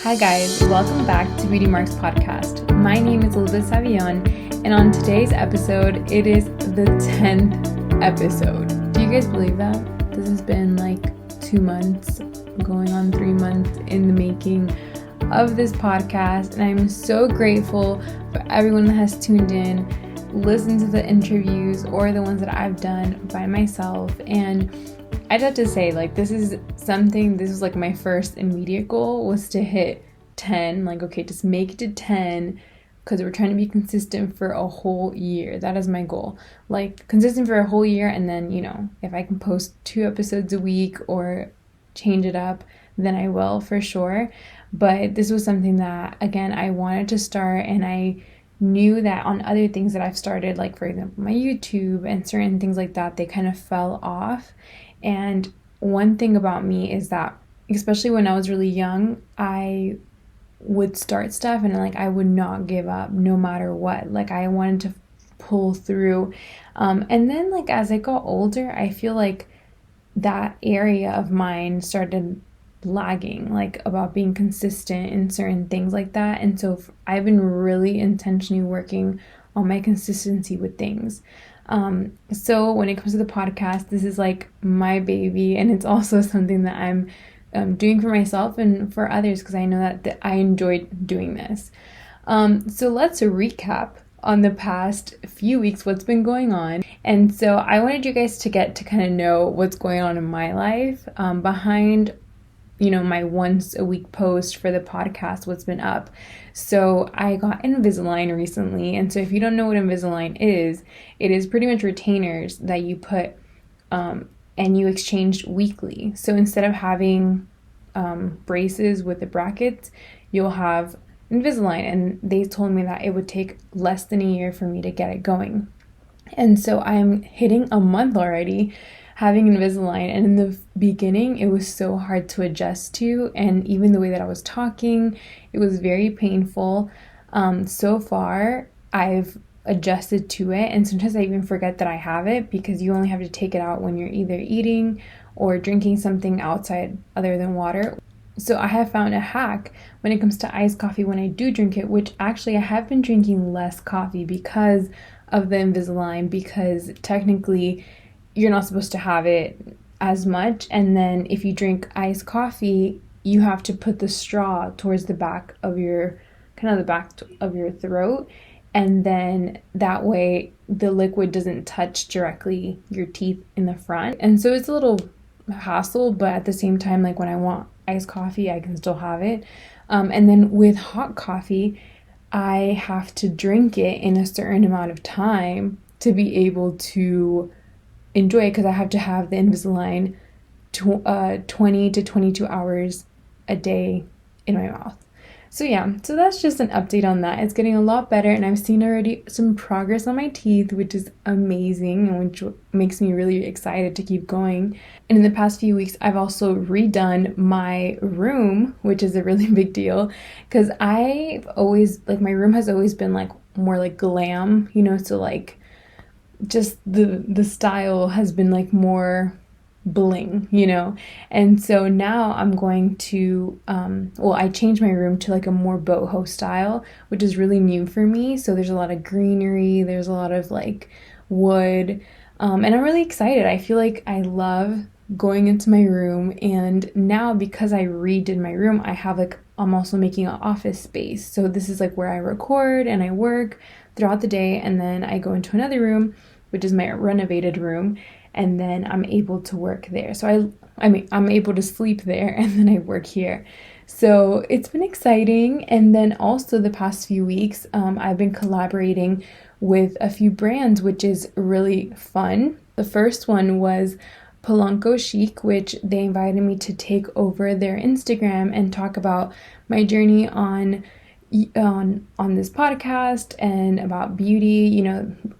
Hi guys, welcome back to Beauty Marks Podcast. My name is Elizabeth Savillon, and on today's episode, it is the 10th episode. Do you guys believe that? This has been like 2 months, going on 3 months in the making of this podcast, and I'm so grateful for everyone that has tuned in, listened to the interviews or the ones that I've done by myself. And I'd have to say, this was like my first immediate goal was to hit 10. Just make it to 10 because we're trying to be consistent for a whole year. That is my goal. Consistent for a whole year, and then, if I can post 2 episodes a week or change it up, then I will for sure. But this was something that, again, I wanted to start, and I knew that on other things that I've started, like for example, my YouTube and certain things like that, they kind of fell off. And one thing about me is that, especially when I was really young, I would start stuff and I would not give up no matter what. I wanted to pull through. And then as I got older, I feel like that area of mine started lagging, about being consistent in certain things like that. And so I've been really intentionally working on my consistency with things. So when it comes to the podcast, this is my baby, and it's also something that I'm doing for myself and for others because I know that I enjoyed doing this. So let's recap on the past few weeks, what's been going on. And so I wanted you guys to get to kind of know what's going on in my life behind my once a week post for the podcast, what's been up. So I got Invisalign recently. And so if you don't know what Invisalign is, it is pretty much retainers that you put and you exchange weekly. So instead of having braces with the brackets, you'll have Invisalign. And they told me that it would take less than a year for me to get it going. And so I'm hitting a month already having Invisalign, and in the beginning it was so hard to adjust to, and even the way that I was talking, it was very painful. So far I've adjusted to it, and sometimes I even forget that I have it because you only have to take it out when you're either eating or drinking something outside other than water. So I have found a hack when it comes to iced coffee when I do drink it, which actually I have been drinking less coffee because of the Invisalign, because technically you're not supposed to have it as much. And then if you drink iced coffee, you have to put the straw towards the back of your throat. And then that way the liquid doesn't touch directly your teeth in the front. And so it's a little hassle, but at the same time, when I want iced coffee, I can still have it. And then with hot coffee, I have to drink it in a certain amount of time to be able to enjoy it, because I have to have the Invisalign 20 to 22 hours a day in my mouth. So that's just an update on that. It's getting a lot better, and I've seen already some progress on my teeth, which is amazing and which makes me really excited to keep going. And in the past few weeks, I've also redone my room, which is a really big deal, because I've always, my room has always been more glam, so just the style has been more bling, and so now I'm going to I changed my room to a more boho style, which is really new for me. So there's a lot of greenery, there's a lot of wood, and I'm really excited. I feel like I love going into my room, and now because I redid my room, I have I'm also making an office space. So this is where I record and I work throughout the day, and then I go into another room, which is my renovated room, and then I'm able to work there. So I'm able to sleep there, and then I work here. So it's been exciting. And then also the past few weeks, I've been collaborating with a few brands, which is really fun. The first one was Polanco Chic, which they invited me to take over their Instagram and talk about my journey on this podcast and about beauty,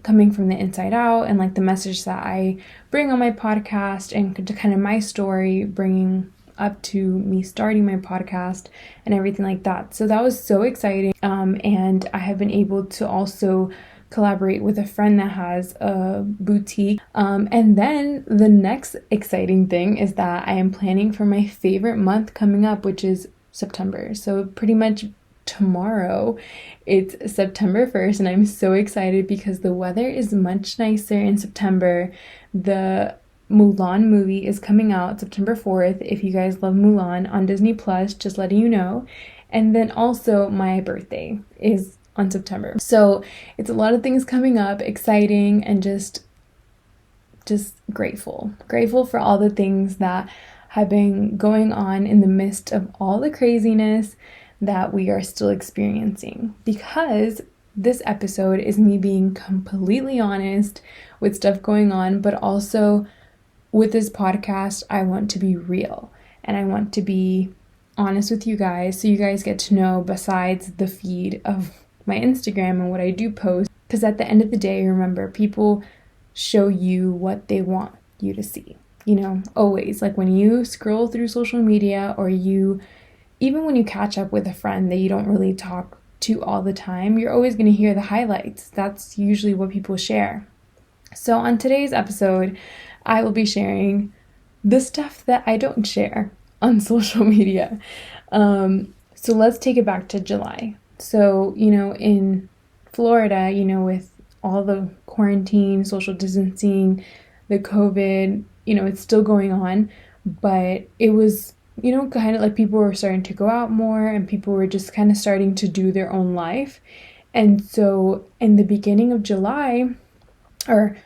coming from the inside out, and the message that I bring on my podcast, and to kind of my story bringing up to me starting my podcast and everything like that. So that was so exciting. And I have been able to also collaborate with a friend that has a boutique. And then the next exciting thing is that I am planning for my favorite month coming up, which is September. So pretty much tomorrow it's September 1st, and I'm so excited because the weather is much nicer in September. The Mulan movie is coming out September 4th. If you guys love Mulan on Disney Plus, just letting you know. And then also my birthday is on September. So it's a lot of things coming up, exciting, and just grateful. Grateful for all the things that have been going on in the midst of all the craziness that we are still experiencing. Because this episode is me being completely honest with stuff going on, but also with this podcast, I want to be real and I want to be honest with you guys so you guys get to know besides the feed of my Instagram and what I do post. Because at the end of the day, remember, people show you what they want you to see. You know, always. Like when you scroll through social media, or even when you catch up with a friend that you don't really talk to all the time, you're always going to hear the highlights. That's usually what people share. So on today's episode, I will be sharing the stuff that I don't share on social media. So let's take it back to July. So, in Florida, with all the quarantine, social distancing, the COVID, it's still going on, but it was, kind of like people were starting to go out more and people were just kind of starting to do their own life. And so in the beginning of July, or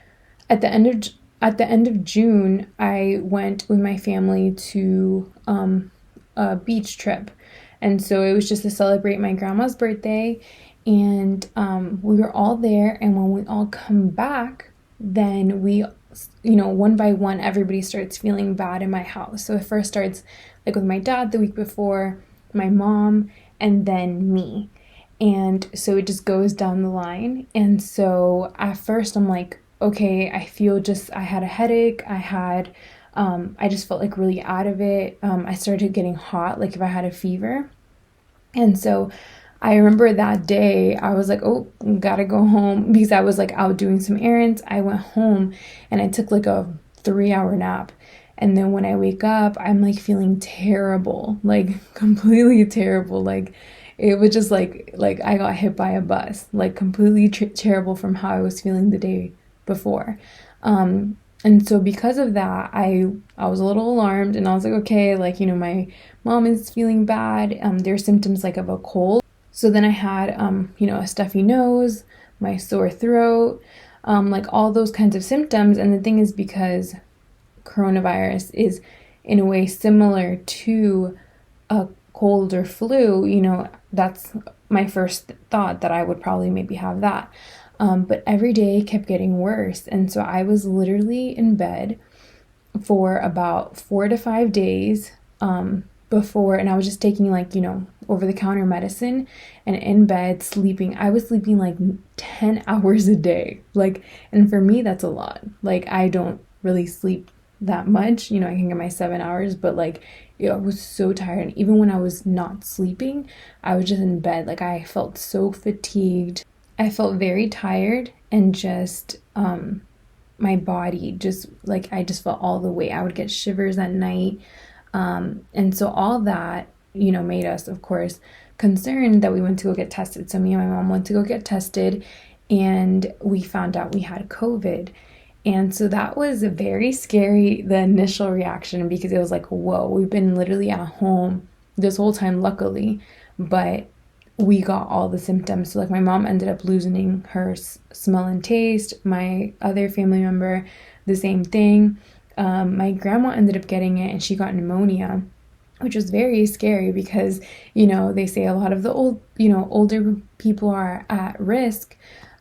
at the end of June, I went with my family to a beach trip. And so it was just to celebrate my grandma's birthday. And we were all there. And when we all come back, then we, one by one, everybody starts feeling bad in my house. So it first starts like with my dad the week before, my mom, and then me. And so it just goes down the line. And so at first I'm like, okay, I had a headache. I just felt like really out of it. I started getting hot, like if I had a fever. And so I remember that day I was like, oh, gotta go home, because I was like out doing some errands. I went home and I took like a 3-hour nap. And then when I wake up, I'm like feeling terrible, like completely terrible. Like it was just like I got hit by a bus, like completely terrible from how I was feeling the day before. And so because of that, I was a little alarmed, and I was like, okay, like, my mom is feeling bad. There's symptoms like of a cold. So then I had, a stuffy nose, my sore throat, like all those kinds of symptoms. And the thing is, because coronavirus is in a way similar to a cold or flu, that's my first thought, that I would probably maybe have that. But every day kept getting worse. And so I was literally in bed for about 4 to 5 days before, and I was just taking over-the-counter medicine and in bed sleeping. I was sleeping like 10 hours a day. And for me, that's a lot. Like, I don't really sleep that much. I can get my 7 hours, but I was so tired. And even when I was not sleeping, I was just in bed. Like, I felt so fatigued. I felt very tired, and just my body just I just felt all the weight. I would get shivers at night. And so all that, made us, of course, concerned that we went to go get tested. So me and my mom went to go get tested, and we found out we had COVID. And so that was very scary, the initial reaction, because it was like, whoa, we've been literally at home this whole time, luckily, but we got all the symptoms. So my mom ended up losing her smell and taste. My other family member, the same thing. My grandma ended up getting it, and she got pneumonia, which was very scary because, they say a lot of the older people are at risk.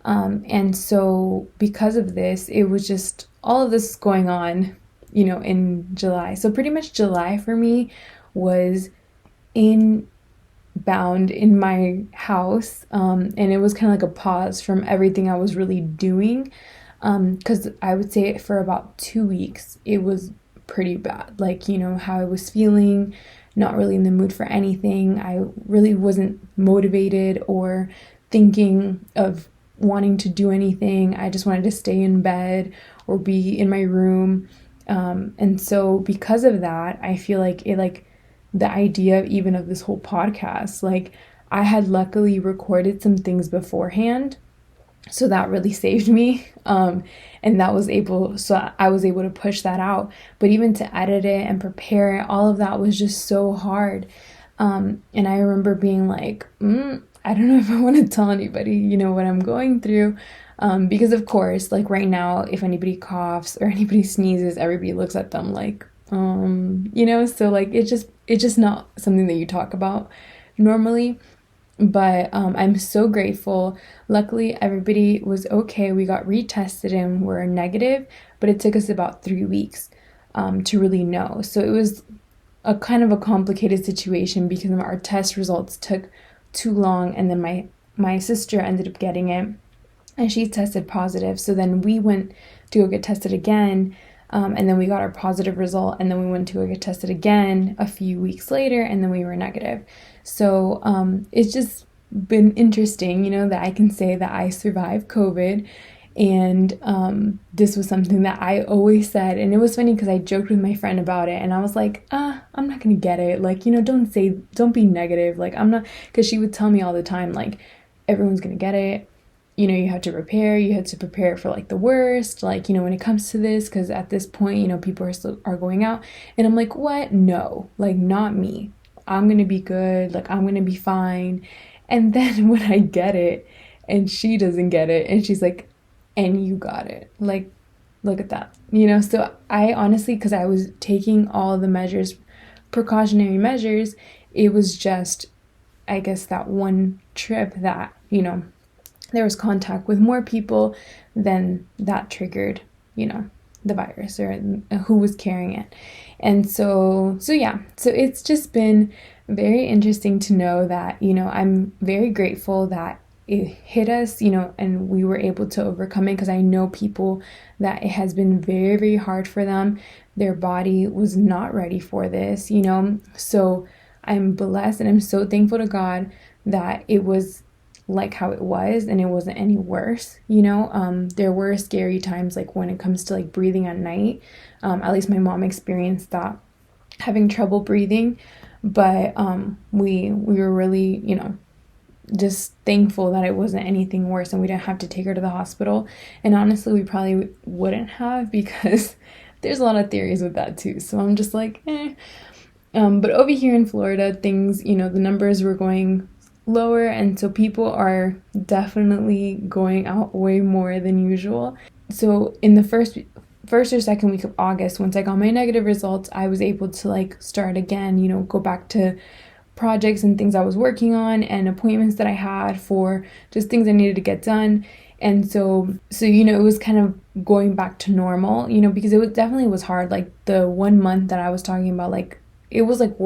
And so because of this, it was just all of this going on, in July. So pretty much July for me was bound in my house, and it was kind of like a pause from everything I was really doing, because I would say for about 2 weeks it was pretty bad, how I was feeling, not really in the mood for anything. I really wasn't motivated or thinking of wanting to do anything. I just wanted to stay in bed or be in my room, and so because of that, I feel like it the idea of even of this whole podcast. Like, I had luckily recorded some things beforehand, so that really saved me. And I was able to push that out. But even to edit it and prepare it, all of that was just so hard. And I remember being like, I don't know if I want to tell anybody, what I'm going through. Because of course, like right now, if anybody coughs or anybody sneezes, everybody looks at them like, so like it's just not something that you talk about normally. But I'm so grateful. Luckily, everybody was okay. We got retested and were negative, but it took us about 3 weeks to really know. So it was a kind of a complicated situation because our test results took too long, and then my sister ended up getting it, and she tested positive. So then we went to go get tested again, and then we got our positive result, and then we went to go get tested again a few weeks later, and then we were negative. So it's just been interesting, that I can say that I survived COVID. And this was something that I always said. And it was funny because I joked with my friend about it, and I was like, I'm not going to get it. Like, don't be negative. Like, I'm not, because she would tell me all the time, like, everyone's going to get it. You have to prepare for like the worst, like, when it comes to this, because at this point, people are going out. And I'm like, what? No, like, not me. I'm going to be good. Like, I'm going to be fine. And then when I get it and she doesn't get it, and she's like, and you got it. Like, look at that. So I honestly, because I was taking all the precautionary measures, it was just, I guess, that one trip that, there was contact with more people, then that triggered, the virus or who was carrying it. And so yeah, so it's just been very interesting to know that, I'm very grateful that it hit us, and we were able to overcome it, because I know people that it has been very, very hard for them. Their body was not ready for this, so I'm blessed, and I'm so thankful to God that it was like how it was and it wasn't any worse. There were scary times, like when it comes to like breathing at night. At least my mom experienced that, having trouble breathing. But we were really, just thankful that it wasn't anything worse and we didn't have to take her to the hospital. And honestly, we probably wouldn't have, because there's a lot of theories with that too. So I'm just like, But over here in Florida, things, the numbers were going lower, and so people are definitely going out way more than usual. So in the first or second week of August, once I got my negative results, I was able to like start again, go back to projects and things I was working on and appointments that I had for just things I needed to get done. And so it was kind of going back to normal, because it definitely was hard. Like the 1 month that I was talking about, like it was like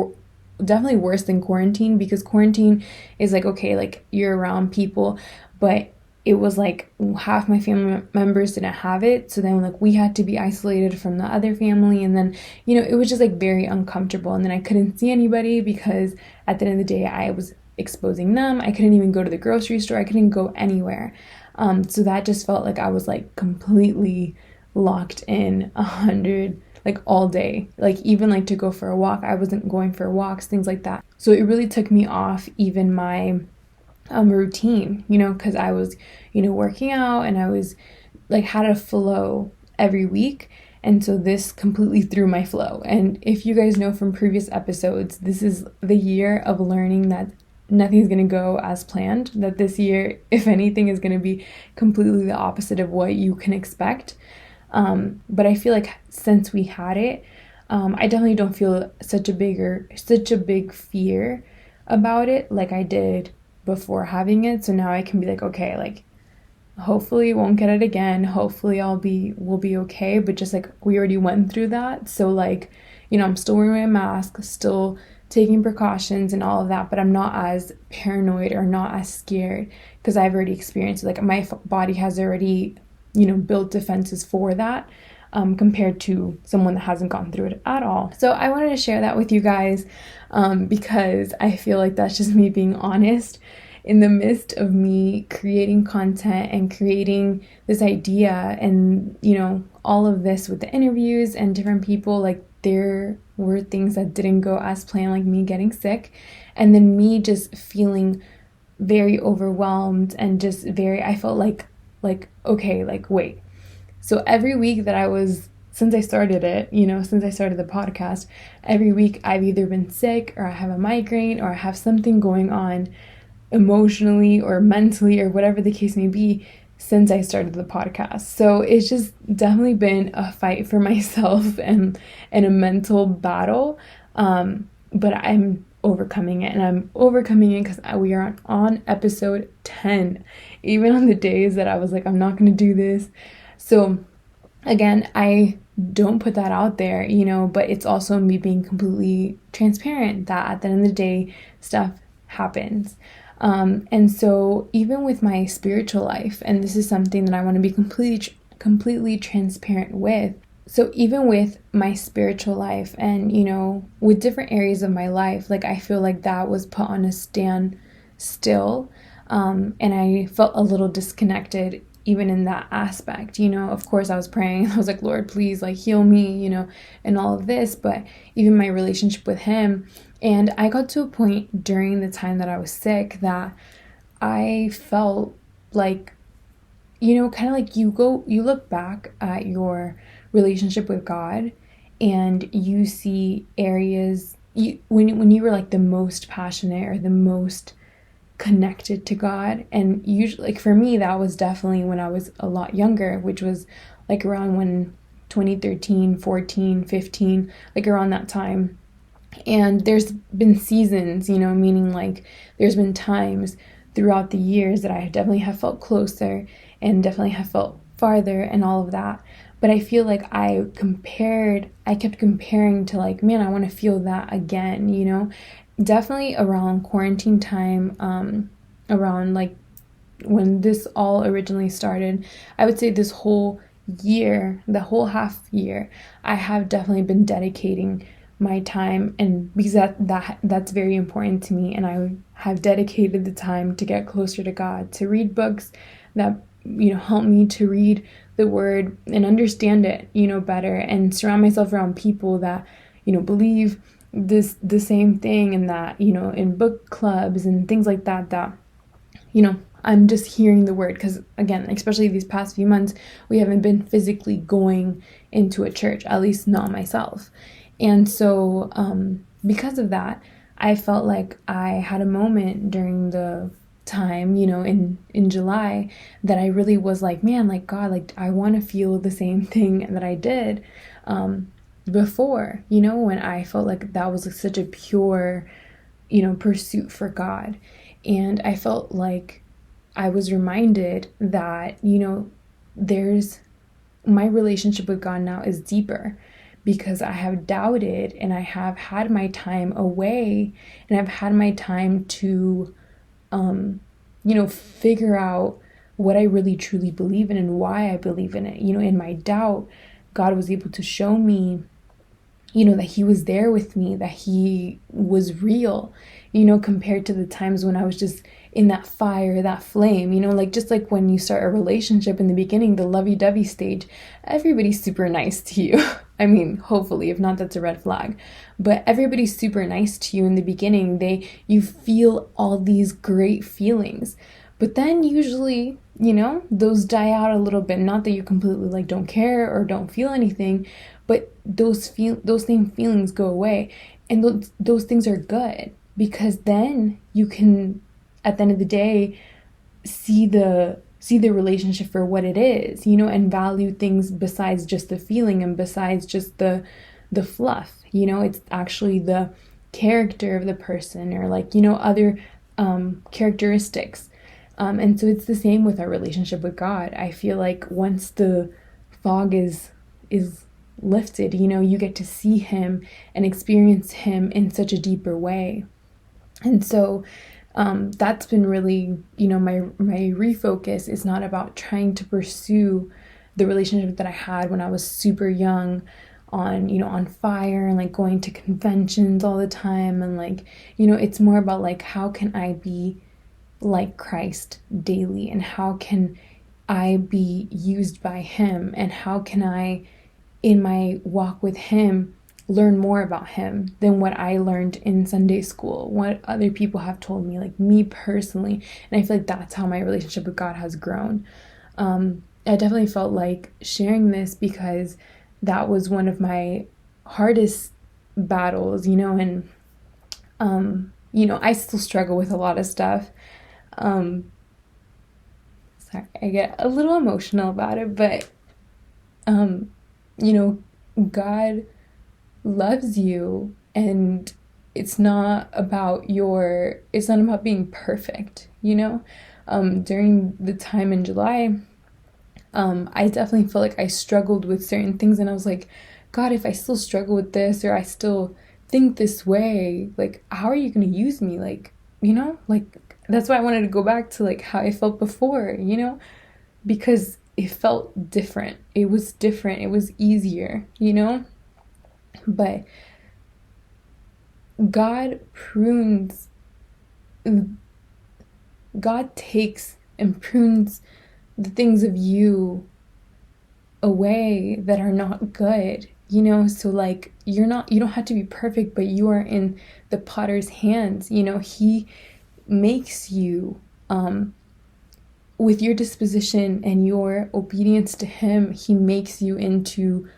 definitely worse than quarantine, because quarantine is like, okay, like you're around people, but it was like half my family members didn't have it, so then like we had to be isolated from the other family, and then it was just like very uncomfortable. And then I couldn't see anybody, because at the end of the day I was exposing them. I couldn't even go to the grocery store. I couldn't go anywhere. So that just felt like I was like completely locked in 100, like all day. Like even like to go for a walk, I wasn't going for walks, things like that. So it really took me off even my routine, because I was, working out, and I was like had a flow every week. And so this completely threw my flow. And if you guys know from previous episodes, this is the year of learning that nothing's going to go as planned, that this year, if anything, is going to be completely the opposite of what you can expect. But I feel like since we had it, I definitely don't feel such a big fear about it like I did before having it. So now I can be like, okay, like hopefully won't get it again. Hopefully we'll be okay. But just like we already went through that. So like, I'm still wearing my mask, still taking precautions and all of that, but I'm not as paranoid or not as scared, because I've already experienced it. Like my body has already, built defenses for that, compared to someone that hasn't gone through it at all. So I wanted to share that with you guys, because I feel like that's just me being honest in the midst of me creating content and creating this idea and, all of this with the interviews and different people. Like there were things that didn't go as planned, like me getting sick, and then me just feeling very overwhelmed and just I felt like okay, like wait. So every week that since I started it, since I started the podcast, every week I've either been sick or I have a migraine or I have something going on emotionally or mentally or whatever the case may be since I started the podcast. So it's just definitely been a fight for myself and a mental battle. But I'm overcoming it, and I'm overcoming it because we are on episode 10, even on the days that I was like, I'm not going to do this. So again, I don't put that out there, but it's also me being completely transparent that at the end of the day, stuff happens. And so even with my spiritual life, and this is something that I want to be completely transparent with. So even with my spiritual life and, with different areas of my life, like I feel like that was put on a standstill. And I felt a little disconnected even in that aspect. Of course I was praying. I was like, Lord, please like heal me, and all of this, but even my relationship with him. And I got to a point during the time that I was sick that I felt like, kind of like you look back at your relationship with God and you see areas when you were like the most passionate or the most connected to God. And usually, like for me, that was definitely when I was a lot younger, which was like around when 2013, 14, 15, like around that time. And there's been seasons, meaning like there's been times throughout the years that I definitely have felt closer and definitely have felt farther and all of that. But I feel like I kept comparing to like, man, I want to feel that again, definitely around quarantine time, around like when this all originally started. I would say this whole year, the whole half year, I have definitely been dedicating my time, and because that's very important to me, and I have dedicated the time to get closer to God, to read books that help me to read the word and understand it better, and surround myself around people that believe the same thing, and that in book clubs and things like that I'm just hearing the word, because again, especially these past few months, we haven't been physically going into a church, at least not myself. And so because of that, I felt like I had a moment during the time, in July, that I really was like, man, like God, like I want to feel the same thing that I did before, when I felt like that was like such a pure, pursuit for God. And I felt like I was reminded that, there's my relationship with God now is deeper, because I have doubted and I have had my time away, and I've had my time to, figure out what I really truly believe in and why I believe in it. In my doubt, God was able to show me, that he was there with me, that he was real, compared to the times when I was just in that fire, that flame, like just like when you start a relationship in the beginning, the lovey-dovey stage, everybody's super nice to you. I mean, hopefully, if not, that's a red flag. But everybody's super nice to you in the beginning. You feel all these great feelings. But then usually, those die out a little bit. Not that you completely like don't care or don't feel anything, but those same feelings go away. And those things are good, because then you can, at the end of the day, see the relationship for what it is, and value things besides just the feeling and besides just the fluff. It's actually the character of the person, or like, other characteristics. And so it's the same with our relationship with God. I feel like once the fog is lifted, you get to see him and experience him in such a deeper way. And so that's been really, my refocus is not about trying to pursue the relationship that I had when I was super young, on fire and like going to conventions all the time. And like, it's more about like, how can I be like Christ daily, and how can I be used by him, and how can I, in my walk with him, learn more about him than what I learned in Sunday school, what other people have told me, like me personally. And I feel like that's how my relationship with God has grown. I definitely felt like sharing this because that was one of my hardest battles, and I still struggle with a lot of stuff. Sorry, I get a little emotional about it, but God loves you, and it's not about being perfect, during the time in July, I definitely felt like I struggled with certain things, and I was like, God, if I still struggle with this, or I still think this way, like, how are you going to use me? Like, that's why I wanted to go back to like how I felt before, because it felt different. It was different. It was easier, but God prunes, God takes and prunes the things of you away that are not good, so like you don't have to be perfect, but you are in the potter's hands. He makes you, with your disposition and your obedience to him, he makes you into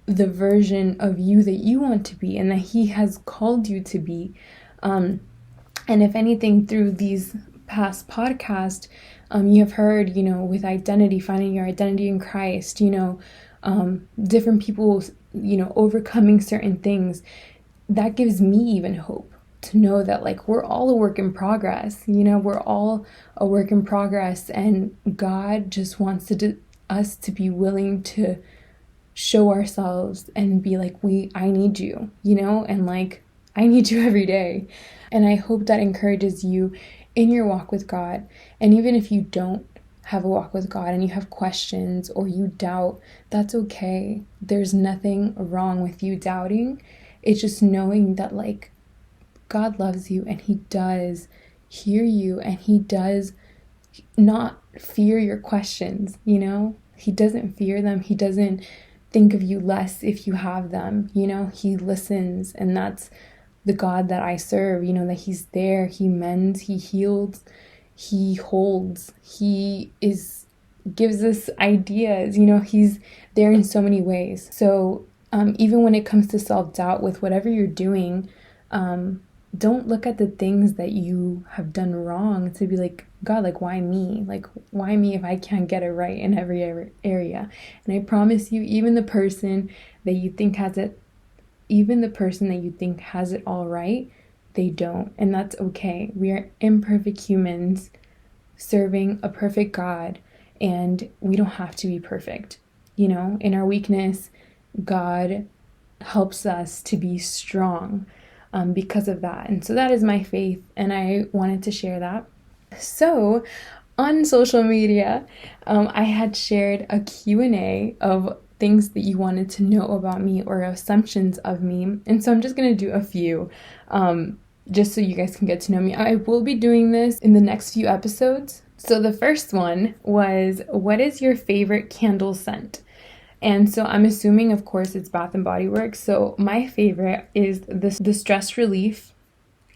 the version of you that you want to be and that he has called you to be. And if anything, through these past podcasts, you have heard, with identity, finding your identity in Christ, different people, overcoming certain things. That gives me even hope to know that like we're all a work in progress, we're all a work in progress, and God just wants us to be willing to show ourselves and be like, I need you, and like I need you every day. And I hope that encourages you in your walk with God. And even if you don't have a walk with God and you have questions or you doubt, that's okay. There's nothing wrong with you doubting. It's just knowing that like God loves you, and he does hear you, and he does not fear your questions, he doesn't fear them. He doesn't think of you less if you have them, he listens. And that's the God that I serve, that he's there, he mends, he heals, he holds, gives us ideas, he's there in so many ways. So even when it comes to self-doubt with whatever you're doing, don't look at the things that you have done wrong to be like, God, like, why me? Like, why me if I can't get it right in every area? And I promise you, even the person that you think has it all right, they don't. And that's okay. We are imperfect humans serving a perfect God, and we don't have to be perfect. In our weakness, God helps us to be strong because of that. And so that is my faith, and I wanted to share that. So on social media, I had shared a Q&A of things that you wanted to know about me or assumptions of me. And so I'm just going to do a few just so you guys can get to know me. I will be doing this in the next few episodes. So the first one was, what is your favorite candle scent? And so I'm assuming, of course, it's Bath and Body Works. So my favorite is the Stress Relief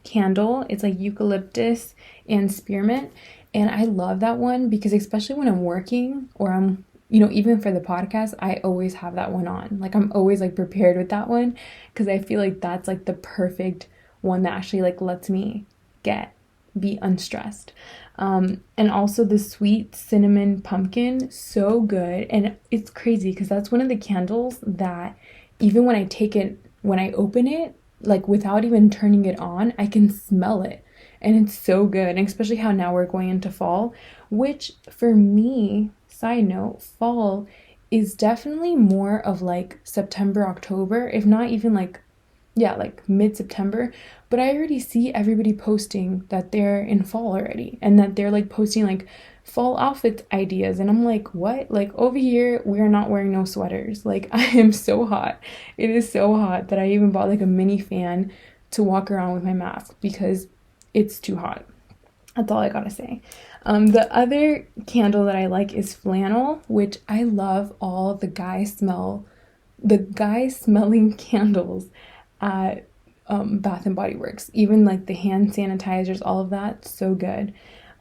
candle. It's like eucalyptus and spearmint. And I love that one because especially when I'm working or I'm, even for the podcast, I always have that one on. Like I'm always like prepared with that one because I feel like that's like the perfect one that actually like lets me be unstressed. And also the sweet cinnamon pumpkin, so good. And it's crazy because that's one of the candles that even when I open it, like without even turning it on, I can smell it. And it's so good. And especially how now we're going into fall, which for me, side note, fall is definitely more of like September, October, if not even like mid-September. But I already see everybody posting that they're in fall already, and that they're like posting like fall outfit ideas, and I'm like, what? Like over here we are not wearing no sweaters. Like I am so hot. It is so hot that I even bought like a mini fan to walk around with my mask because it's too hot. That's all I gotta say. The other candle that I like is flannel, which I love all the guy smell the guy smelling candles at Bath and Body Works, even like the hand sanitizers, all of that, so good.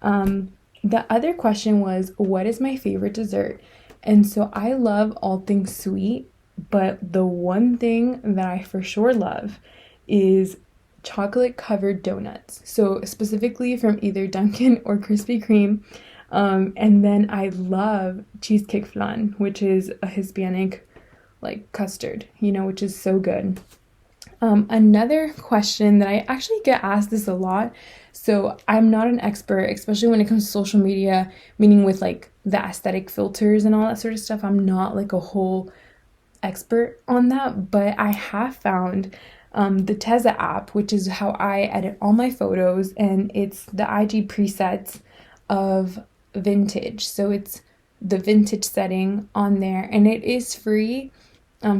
The other question was, what is my favorite dessert? And so I love all things sweet, but the one thing that I for sure love is chocolate covered donuts. So specifically from either Dunkin' or Krispy Kreme. And then I love cheesecake flan, which is a Hispanic like custard, which is so good. Another question that I actually get asked this a lot. So I'm not an expert, especially when it comes to social media, meaning with like the aesthetic filters and all that sort of stuff. I'm not like a whole expert on that, but I have found the Teza app, which is how I edit all my photos, and it's the IG presets of vintage. So it's the vintage setting on there, and it is free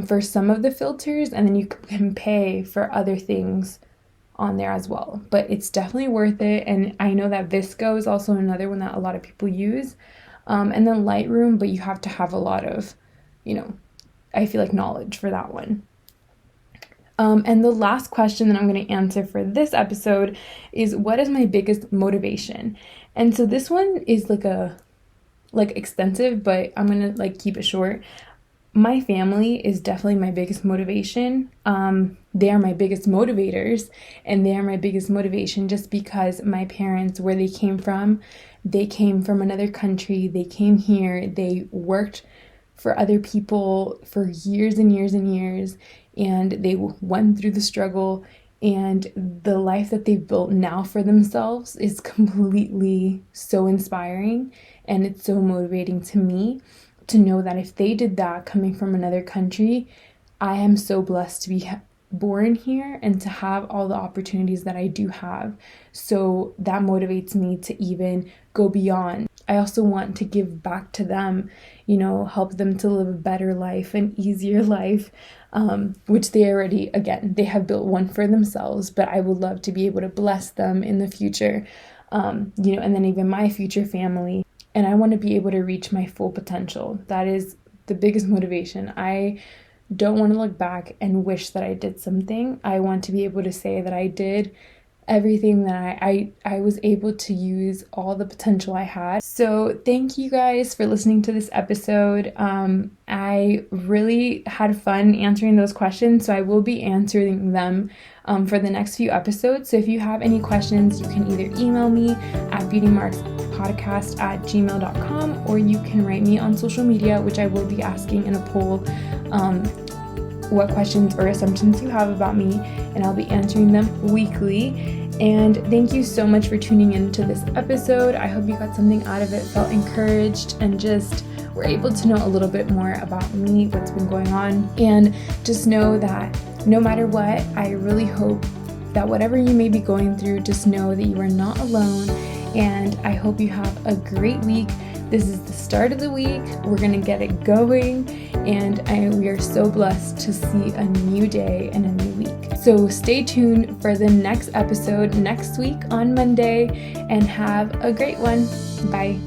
for some of the filters, and then you can pay for other things on there as well. But it's definitely worth it, and I know that Visco is also another one that a lot of people use, and then Lightroom, but you have to have a lot of, I feel like knowledge for that one. And the last question that I'm going to answer for this episode is, what is my biggest motivation? And so this one is like extensive, but I'm going to like keep it short. My family is definitely my biggest motivation. They are my biggest motivators, and they are my biggest motivation just because my parents, where they came from another country. They came here, they worked for other people for years and years and years, and they went through the struggle, and the life that they've built now for themselves is completely so inspiring, and it's so motivating to me to know that if they did that coming from another country, I am so blessed to be born here and to have all the opportunities that I do have. So that motivates me to even go beyond. I also want to give back to them, help them to live a better life, an easier life, which they already, again, they have built one for themselves, but I would love to be able to bless them in the future, and then even my future family. And I want to be able to reach my full potential. That is the biggest motivation. I don't want to look back and wish that I did something. I want to be able to say that I did everything, that I was able to use all the potential I had. So thank you guys for listening to this episode. I really had fun answering those questions, so I will be answering them for the next few episodes. So if you have any questions, you can either email me at beautymarkspodcast@gmail.com, or you can write me on social media, which I will be asking in a poll what questions or assumptions you have about me, and I'll be answering them weekly. And thank you so much for tuning into this episode. I hope you got something out of it, felt encouraged, and just were able to know a little bit more about me, what's been going on. And just know that no matter what, I really hope that whatever you may be going through, just know that you are not alone. And I hope you have a great week. This is the start of the week. We're going to get it going. And we are so blessed to see a new day and a new week. So stay tuned for the next episode next week on Monday, and have a great one. Bye.